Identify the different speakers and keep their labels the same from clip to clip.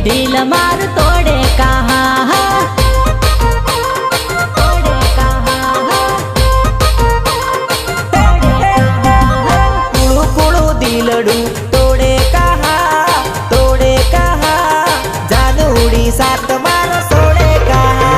Speaker 1: दिल मार तोड़े कहाँ
Speaker 2: कुड़ू कुड़ू दिलड़ू तोड़े कहा जानूड़ी साथ मार सोड़े कहा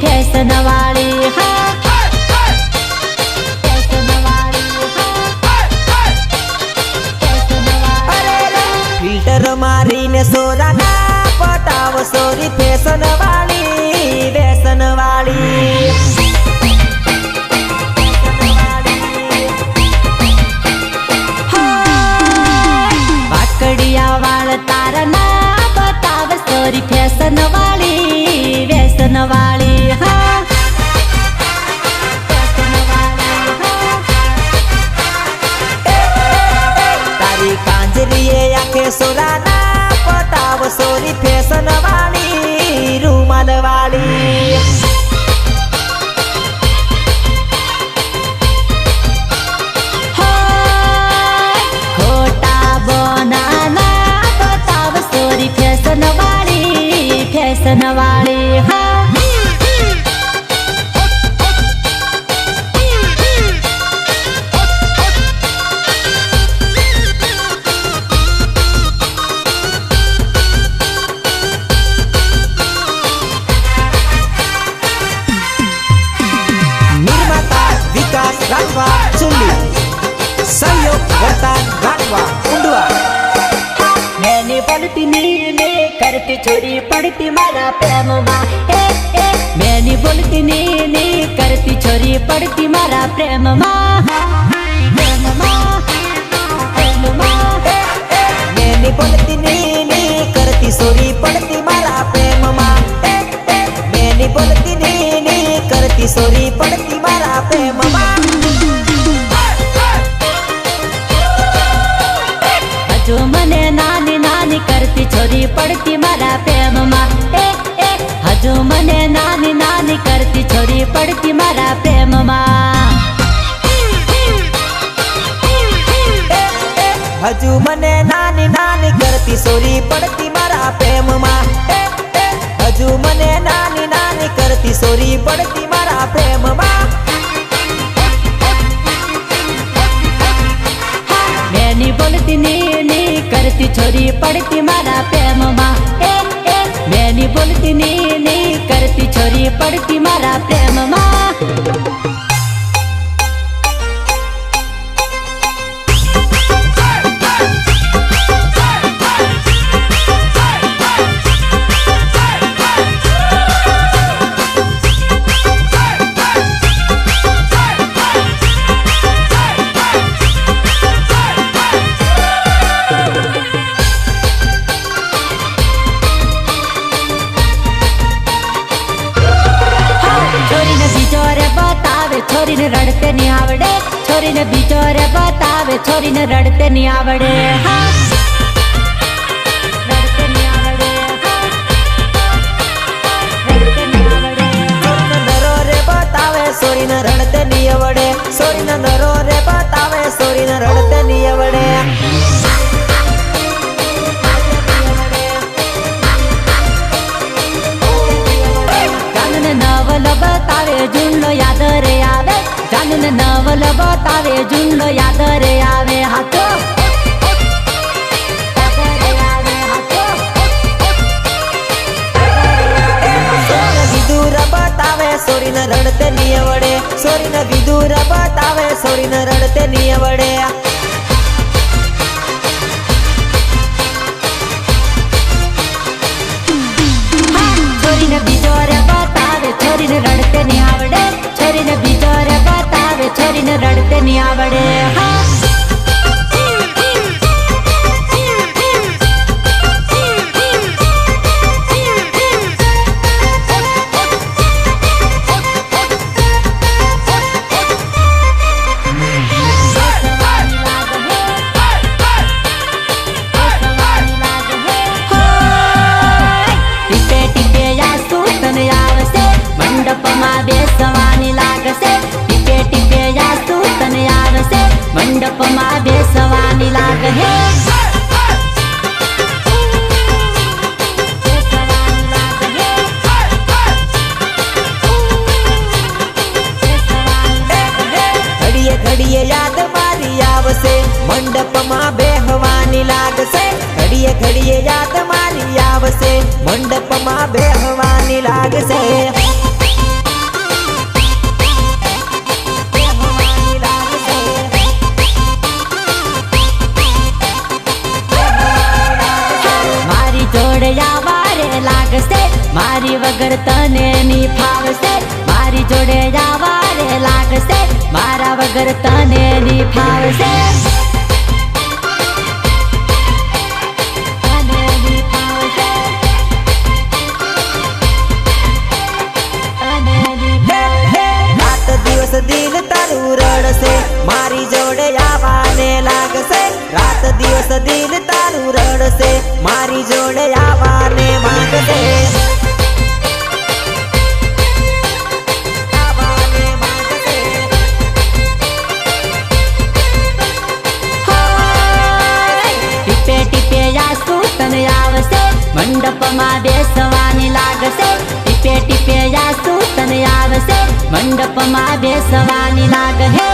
Speaker 1: फैशन वाली हाँ
Speaker 2: फिल्टर मारी ने सोरा ना पटाव सोरी फैशन वाली
Speaker 1: वाकड़िया वाल तारा ना बताव सोरी फैशन वाली हाँ
Speaker 2: तारी कांजलिए आके सोरा ना पटाव सोरी फैशन वाली रूमाल वाली
Speaker 1: फैशन वाली हाँ
Speaker 2: निर्माता विकास राठवा चुल्ली सहयोग वर्तान राठवा उंडवा
Speaker 1: मैंने बोलती नीने करती छोरी पड़ती मारा प्रेम माँ मैंने बोलती नीने करती छोरी पड़ती मारा प्रेम माँ
Speaker 2: मैंने बोलती नीने करती छोरी पड़ती मारा प्रेम माँ मैंने बोलती नीने करती छोरी पड़ती मारा प्रेम माँ
Speaker 1: जो मने नानी नानी करती छोरी पड़ती मारा प्रेम माँ हजू मने नानी नानी करती छोरी पड़ती मारा प्रेम माँ
Speaker 2: हजू मने नानी नानी करती छोरी पड़ती मारा प्रेम माँ हजू मने नानी नानी करती छोरी पड़ती मारा प्रेम माँ
Speaker 1: मैंने बोलती नी करती छोरी पड़ती मारा प्रेम माँ मैंने बोलती नी करती छोरी पड़ती मारा प्रेम माँ छोरी ने रड़ते नहीं आवड़े छोरी ने बिचोरे बतावे छोरी ने रड़ते नहीं आवड़े हाँ रड़ते नहीं आवड़े रड़ते नहीं आवड़े
Speaker 2: नरो रे बतावे छोरी ने रड़ते नहीं आवड़े छोरी ने नरो रे बतावे छोरी ने रड़ते नहीं आवड़े
Speaker 1: नवल बतावे जुल्लो याद रे आवे जानन नवल बतावे जुल्लो याद रे आवे हाथो
Speaker 2: विदूर बतावे सोरी न रड़ते नहीं आवड़े सोरी न विदूर बतावे सोरी न रड़ते नहीं आवड़े
Speaker 1: छोरी ने बिचोरे बतावे छोरी ने रड़ते नहीं आवड़े छोरी ने बिचोरे बतावे छोरी ने रड़ते नहीं आवड़े हाँ ની ફાવશે મારી જોડે આવા રે લાગશે મારા વગર તને ની ફાવશે
Speaker 2: દિલ તારું રડશે મારી જોડે આવવાને લાગશે રાત દિવસ દિલ તારું રડશે મારી જોડે આવવાને માંગશે
Speaker 1: ટીપે ટીપે આંસુ તને આવશે મંડપમાં બેસવાની લાગશે ટીપે ટીપે આંસુ તને આવશે મંડપમાં બેસવાની લાગે હે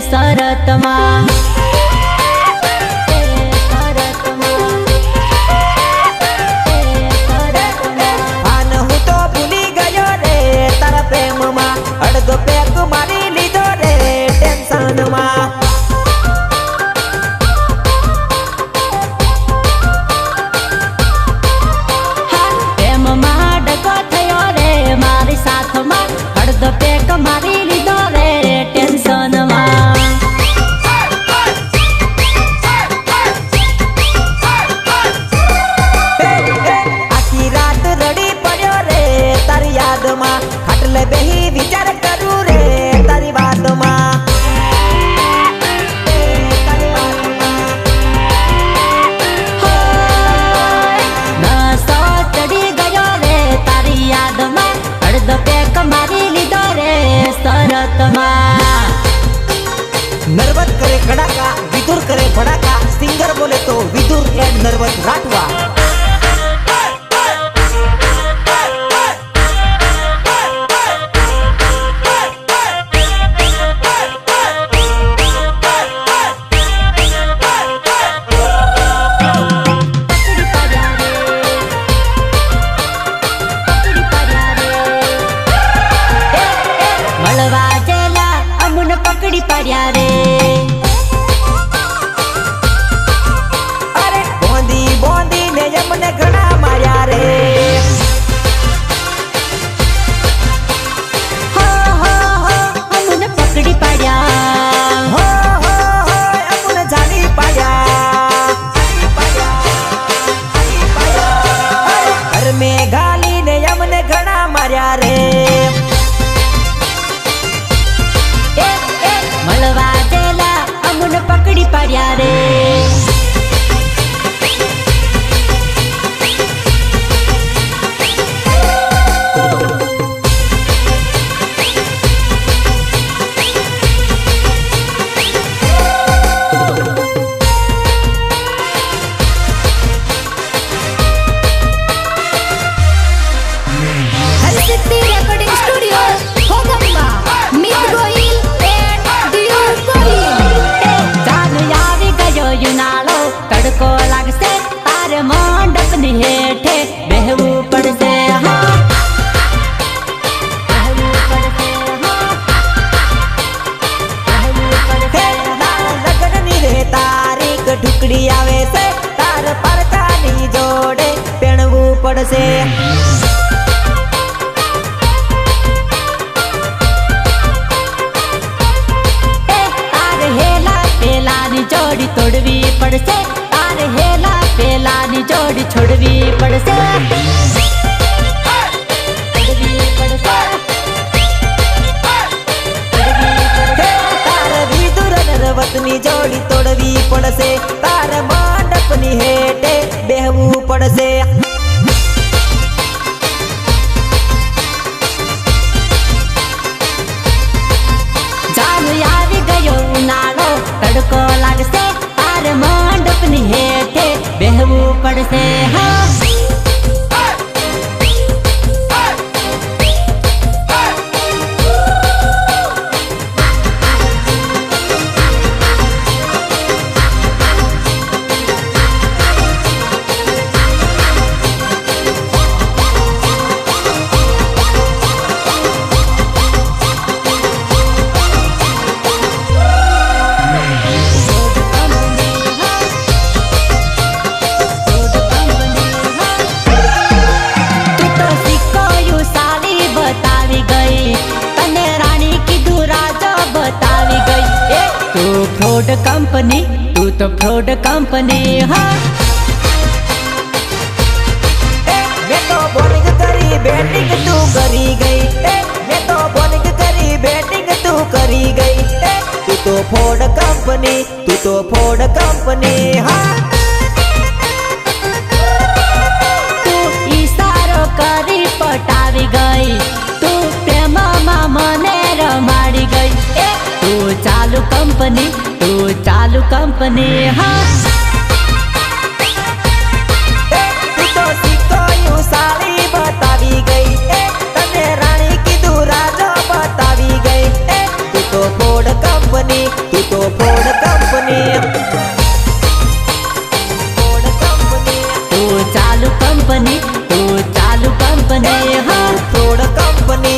Speaker 1: શરતમાં
Speaker 2: આન હું તો ભૂલી ગયો રે તારા પ્રેમમાં અડધો પેક મારી લીધો રે ટેન્શનમાં
Speaker 1: પ્રેમમાં ડકો થયો રે મારી સાથમાં અડધો પેક મારી લીધો રે ટેન્શનમાં
Speaker 2: ખાટલે બેહી વિચાર કરું રે તારી વાતમાં
Speaker 1: નસો ચડી ગયો રે તારી યાદમાં અડધો પેક મારી લીધો રે શરતમાં
Speaker 2: નર્વસ કરે કડાકા વિદુર કરે ભડાકા સિંગર બોલે તો વિદુર એન્ડ નર્વસ રાઠવા
Speaker 1: પકડી પડ્યા રે
Speaker 2: અરે બોંધી બોંધી ને અમને ઘણા માર્યા રે
Speaker 1: હો હો હો અમને પકડી પડ્યા
Speaker 2: હો હો હો અમને જાડી પાડ્યા ઘર મે ગાલી ને અમને ઘણા માર્યા રે
Speaker 1: મળવા જેલા અમને પકડી પડ્યા રે
Speaker 3: રેકોર્ડિંગ સ્ટુડિયો હોગંબા મિત ગોહિલ
Speaker 1: યુનાળો તડકો લાગશે તારે મંડપ ની હેઠે બેહવું પડશે હા
Speaker 2: લગ્ન ની રે તારીખ ઢુકડી આવે છે તાર પરતાની જોડે પહેણવું પડશે
Speaker 1: તારે હેલા પેલાની જોડી તોડવી પડશે તારે હેલા પેલાની જોડી છોડવી પડશે
Speaker 2: તારે વિદુર નર્વસની જોડી તોડવી પડશે તાર મંડપની હેઠે બેહવું પડશે
Speaker 1: ચાલુ આવી ગયો ઉનાળો તડકો લાગશે તારે મંડપની હેઠે બેહવું પડશે હા तो फ्रॉड कंपनी हाँ
Speaker 2: मैं तो बॉलिंग करी बैटिंग तू करी गई मैं तो बॉलिंग करी बैटिंग तू करी गई तू तो फोर्ड कंपनी हाँ
Speaker 1: तू इशारो करी पटावी गई तू प्रेम मने रमाड़ी गई तू चालू कंपनी हाँ
Speaker 2: तू तो सीखो यूं साली बतावी गई तने रानी की तू राजा बतावी गई तू तो फोर्ड कंपनी
Speaker 1: तू चालू कंपनी हाँ
Speaker 2: फोर्ड कंपनी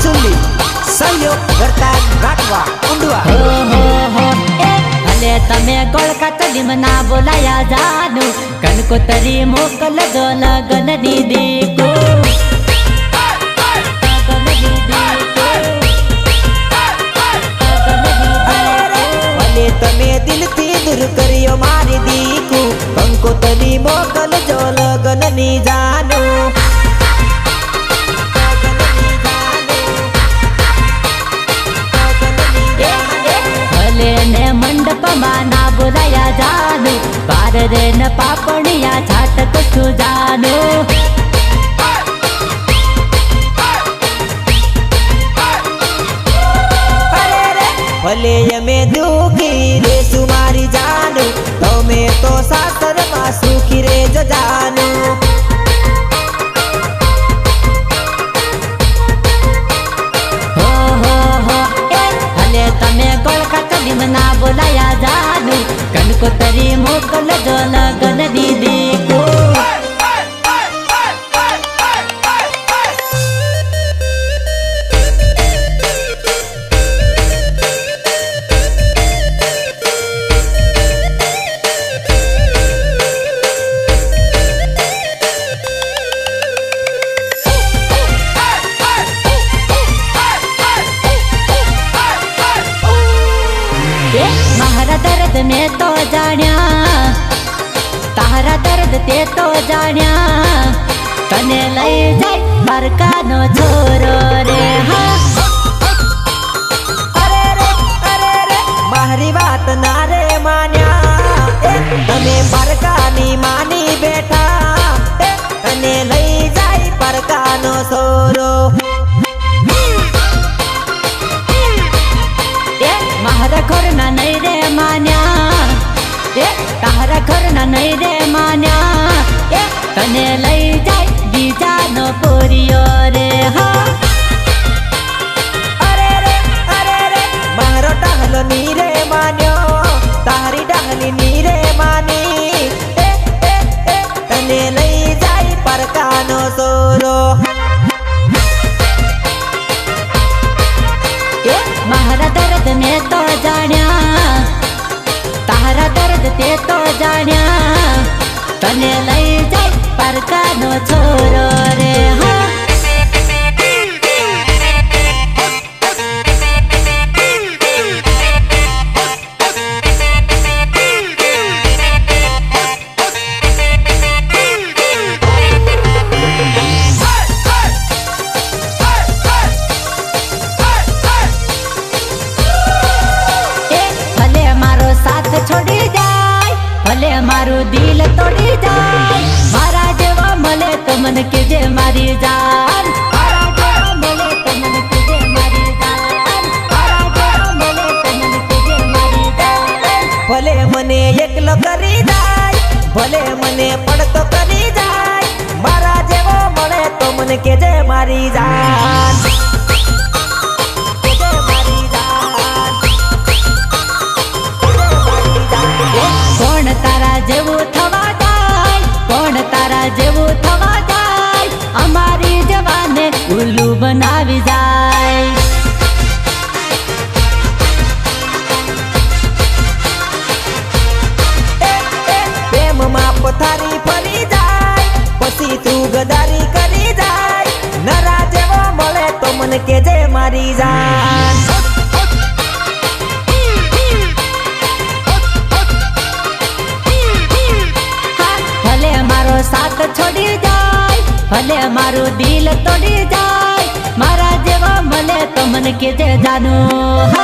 Speaker 2: चुल्ली सहयोग करता राखवा उंडवा
Speaker 1: हो भले तमे गोळका तली मना बोलाया जानू कनकोतरी मोकल जो लगन दीदी को
Speaker 2: भले तमे दिल थी दूर करियो मारी दीकू कंकोतरी मोकल जो लगन नी जानू
Speaker 1: ने मंडप माना बोलाया जानू पार रे न पापड़िया छाटक तू जानू
Speaker 2: भले यमे दुखी रे सुमारी जानू तो मैं तो सासर मा सुखी रे जानू
Speaker 1: भले तमे गोळका तली मना बोलाया जानू कनकोतरी मोकल जो लगन दीदी को मारा दर्द में तो जाण्या तारा दर्द ते तो जाण्या तने लई जाय बरकानो छोरो रे हाँ
Speaker 2: अरे मारी बात ना रे मान्या तने बरकानी मानी बेटा तने लई जाय बरकानो सोरो
Speaker 1: मारा घर ना नहीं रे मान्या तारा घर ना नहीं रे मान्या तने लई जाय बीजा नो पोरियो रे हाँ
Speaker 2: अरे मारो टहल नी रे मान्यो तारी डहली नी रे मानी तने लई जाय परकानो सोरो
Speaker 1: मारा दर्द में तो जाण्या तारा दर्द ते तो जाण्या तने लई जाय परकानो छोरो रे हाँ छोड़ी जाय भले मारू दिल तोड़ी जाय मारा जेवा मले तो मन के जे मारी जान मारा जेवा मले तो मन के जे मारी जान मारा जेवा मले तो मन के जे मारी जान
Speaker 2: भले मने एकलो करी जाय भले मने पड़तो करी जाय मारा जेवो मळे तो मन के जे मारी जान के जे मारी जान
Speaker 1: ઉલ્લુ બનાવી જાય.
Speaker 2: પ્રેમમાં પથારી ફરી જાય પછી તું ગદારી કરી જાય. નરા જેવો મળે તો મને કેજે મારી જાન.
Speaker 1: ભલે મારો સાથ છોડી જાય, ભલે મારું દિલ તોડી જાય, મારા જેવા મળે તો મને કેજે જાનું.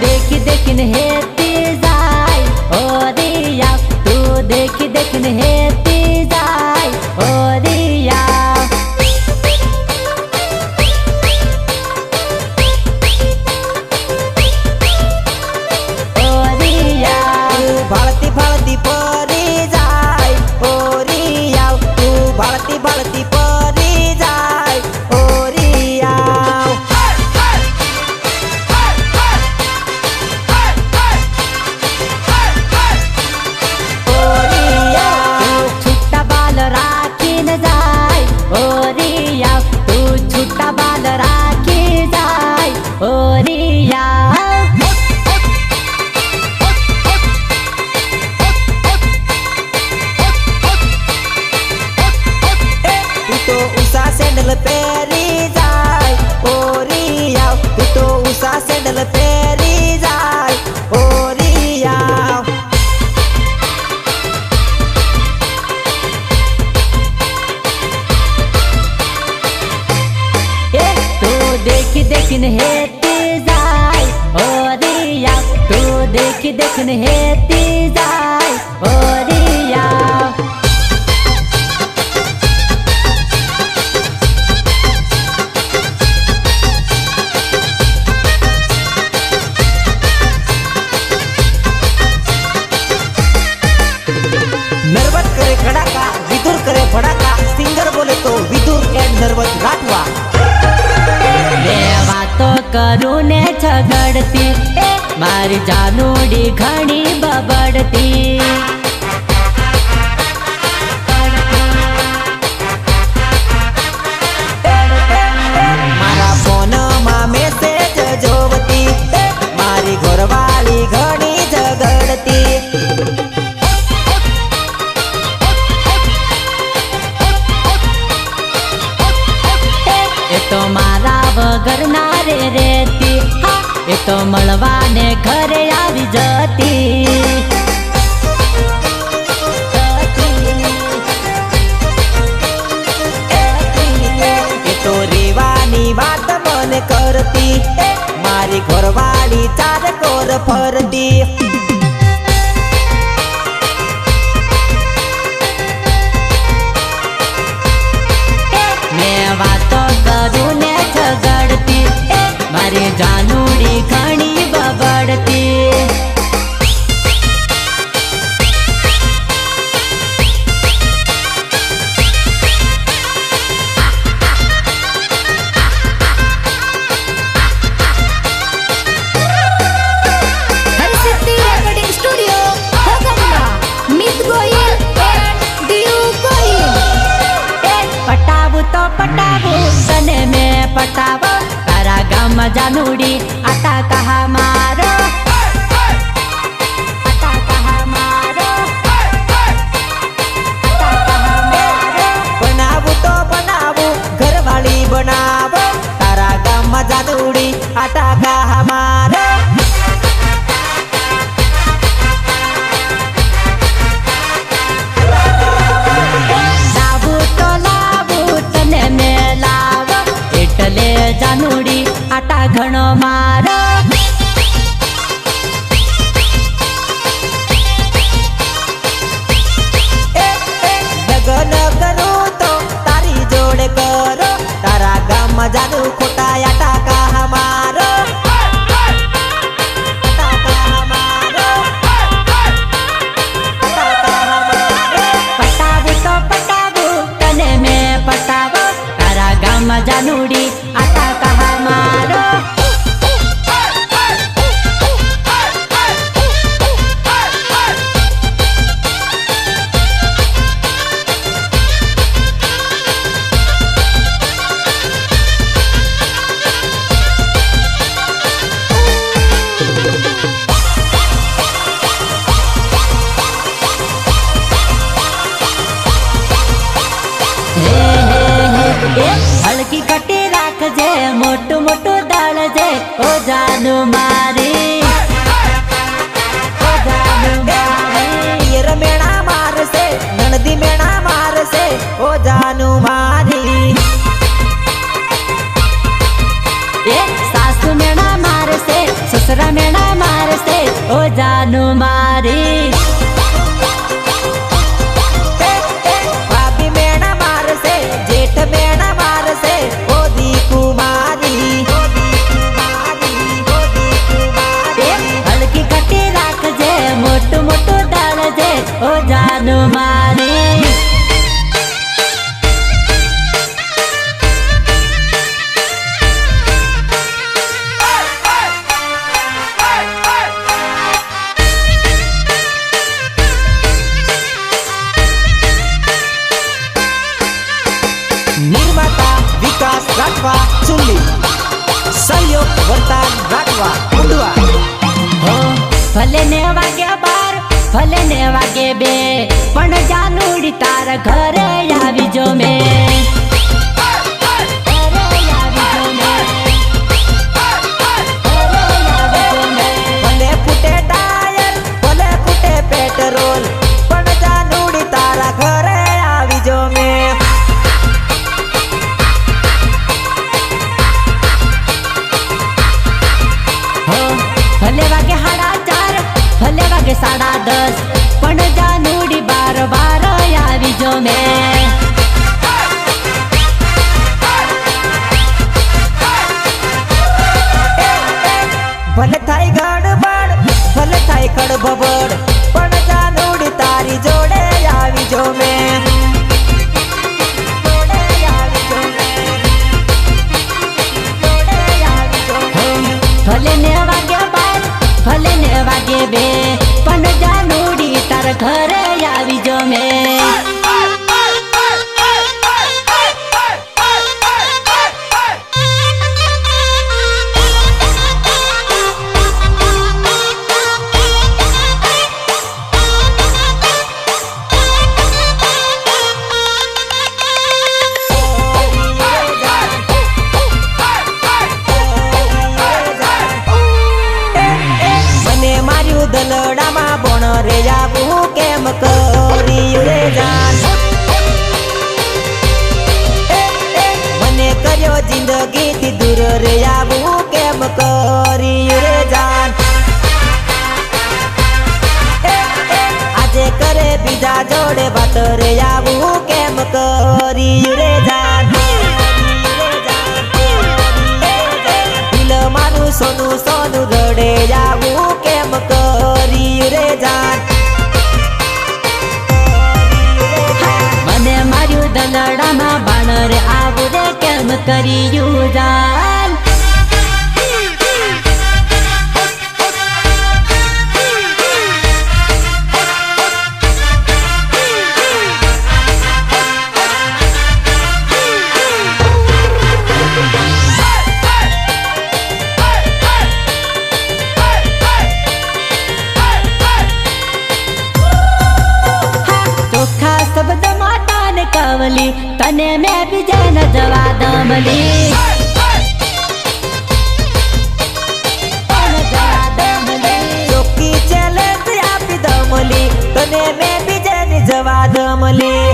Speaker 1: देखी देखने हेती जाय ओ दिया, तू देखी देखने हेती जाय ओ दिया. ओ दिया
Speaker 2: ભાળતી ભાળતી પરી જાય ઓરિયા. તું ભાળતી ભાળતી પરી જાય ઓરિયા.
Speaker 1: छुट्टा बाल राखीने जाय ओ रिया, तू छुट्टा बाल राखी जाय ओ रिया.
Speaker 2: તું તો ઉષા સેન્ડલ પહેરી જાય ઓરિયા. તું તો ઉષા સેન્ડલ પહેરી જાય ઓરિયા.
Speaker 1: तू देखी देखने हेती जाय ओ रिया, तू देखी देखने हेती जाय ओ रिया.
Speaker 2: નર્વત કરે ખડાકા વિદુર કરે ફડાકા. સિંગર બોલે તો વિદુર એન્ડ નર્વત રાઠવા.
Speaker 1: બે વાતો કરું ને ઝઘડતી, મારી જાનુડી ઘણી બબડતી.
Speaker 2: મારા ફોનમાં મેસેજ જોવતી મારી ઘરવાળી ઘણી ઝઘડતી.
Speaker 1: એ તો મારા વગર ના રે રેતી, એ તો મળવાને ઘરે આવી જતી.
Speaker 2: એ તો રેવાની વાત મને કરતી મારી ઘરવાળી ચાર કોર ફરતી.
Speaker 1: ભલે ને વાગે બે પણ જાનુડી તારા ઘરે આવી જો મેં
Speaker 2: ભલે ફૂટે ટાયર ભલે ફૂટે પેટ્રોલ પણ જાનુડી તારા ઘરે આવી જો મેં
Speaker 1: ભલે વાગે 4:30 ભલે વાગે 10:30 પણ જાનુડી 12 આવી જો મેં
Speaker 2: ભલે થાય ગડબડ ભલે થાય ખડબડ પણ જાનુડી તારી જોડે આવી જો મેં જોડે આવી જો મેં જોડે આવી જો મેં
Speaker 1: ભલે ને વાગે 12 ભલે ને વાગે 2 પણ જાનુડી તારા ઘરે આવી જો મેં
Speaker 2: દલડામાં બોણ રે આવું કેમ કર્યું રે જાન મને કર્યો જિંદગીથી દૂર રે આવું કેમ કર્યું રે જાન આજે કરે બીજા જોડે વાત રે આવું કેમ કર્યું રે જાન દિલ મારું સોનું સોનું રડે આવું કેમ કર્યું રે જાન
Speaker 1: મને માર્યું દલડામાં બાણ રે આવું રે કેમ કર્યું જાન શબ્દ માતાને કવલી તને મેં બીજાને જવા દમલી
Speaker 2: ચોખ્ખી ચેલેન્જ આપી દમલી તને મેં બીજાને જવા દમલી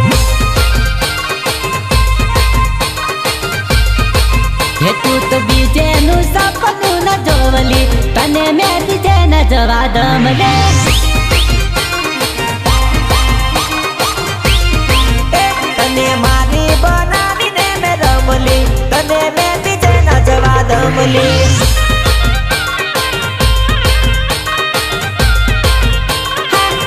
Speaker 1: હે તું તો બીજેનું સપનું ન જોવલી તને મેં બીજાને જવા દમલે
Speaker 2: તને મારી બનાવીને મેં રમલી તને મેં બીજે ના જવા દમલી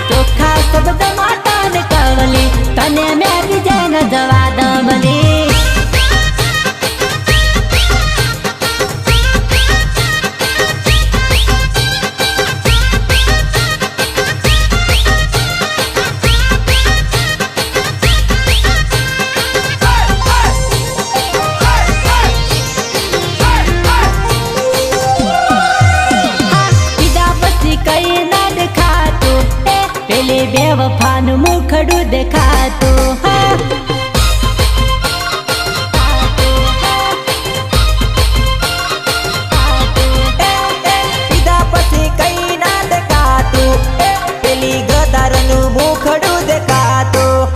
Speaker 1: ચોખ્ખા શબ્દ માતાને કવલી તને મેં બીજાને જવા દમલી બેવફાનું મુખડું દેખાતું
Speaker 2: પીધા પછી કઈ ના દેખાતું પેલી ગદારનું મુખડું દેખાતું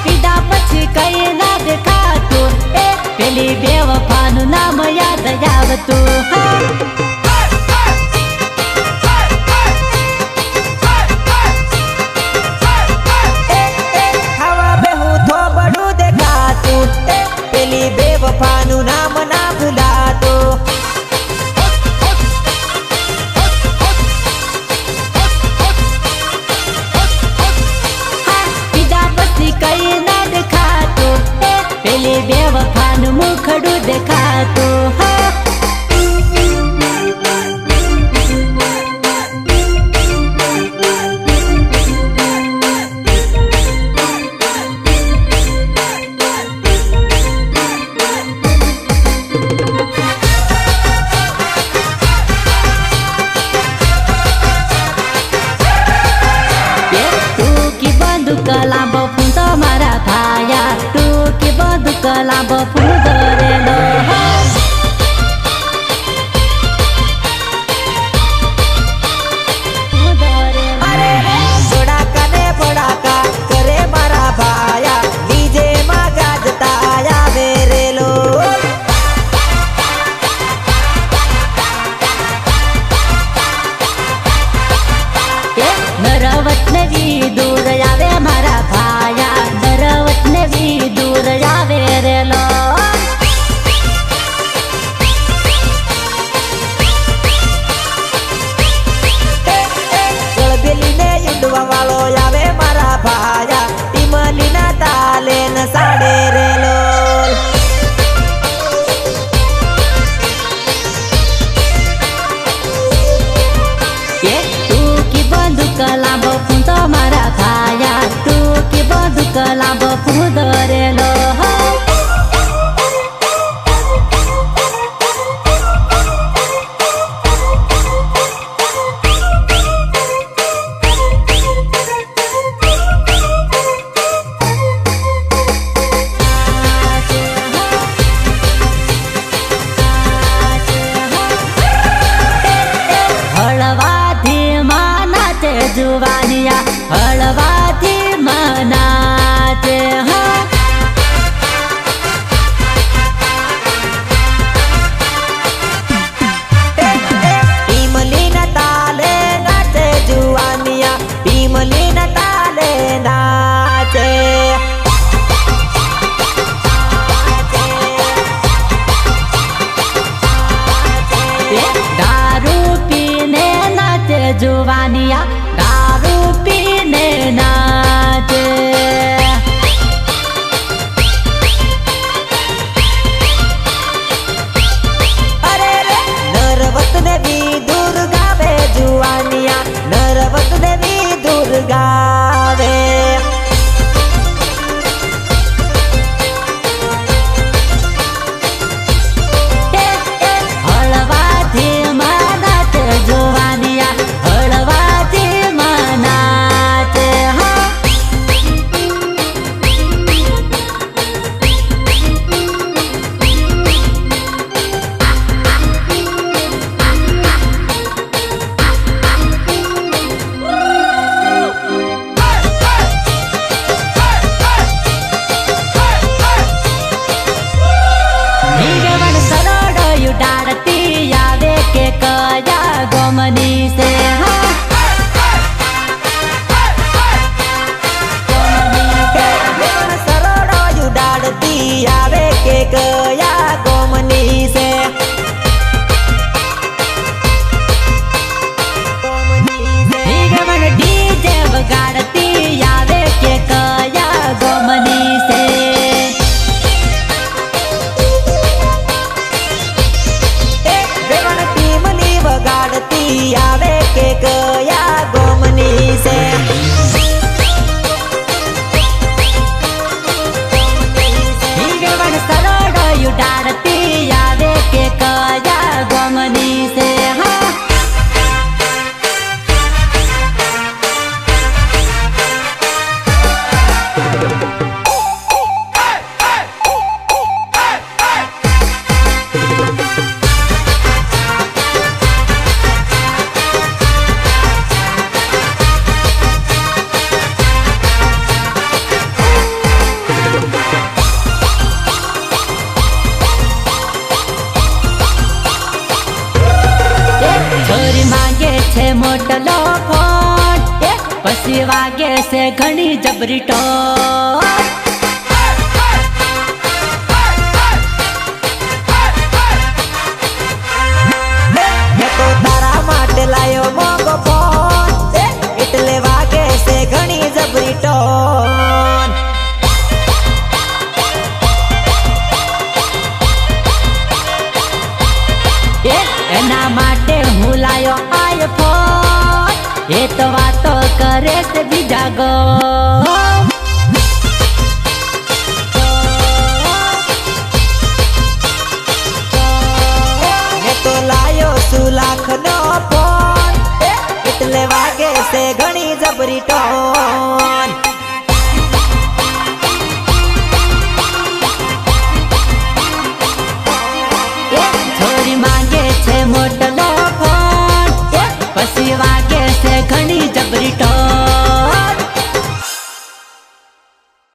Speaker 1: પીધા પછી કઈ ના દેખાતું પેલી બેવફાનું નામ યાદ આવતું
Speaker 2: ખાવા બેહું થોબડું દેખાતું પેલી બેવફાનું નામ ના ભૂલાતું
Speaker 1: પીધા પછી કઈ ના દેખાતું પેલી બેવફાનું મુખડું દેખાતું जुवानिया दारू पीने नाचे।
Speaker 2: अरे रे नरवत ने भी दूर गावे जुवानिया, नरवत ने भी दूर गावे।
Speaker 1: गोमनी से
Speaker 2: सरोड़ो उडाड़ती आवे के गया गोमनी से।
Speaker 1: डीजे बगाड़ती आवे के गया गोमनी से।
Speaker 2: बगाड़ती आवे के गया गोमनी से।
Speaker 1: सरोड़ो उडाड़ती आवे के गया गोमनी से। छोरी मांगे छे मोटलो फोन, पसी वागे से घणी जबरी टोन।
Speaker 2: मैं तो तारा माटे लायो मोगो फोन, इटले वागे से घणी जबरी टोन।
Speaker 1: एना माटे हूँ लायो आईफोन, ये तो वातो करे से बीजा गो।
Speaker 2: मैं तो लायो सुलाख नो फोन, इटले वागे से घणी जबरी टोन।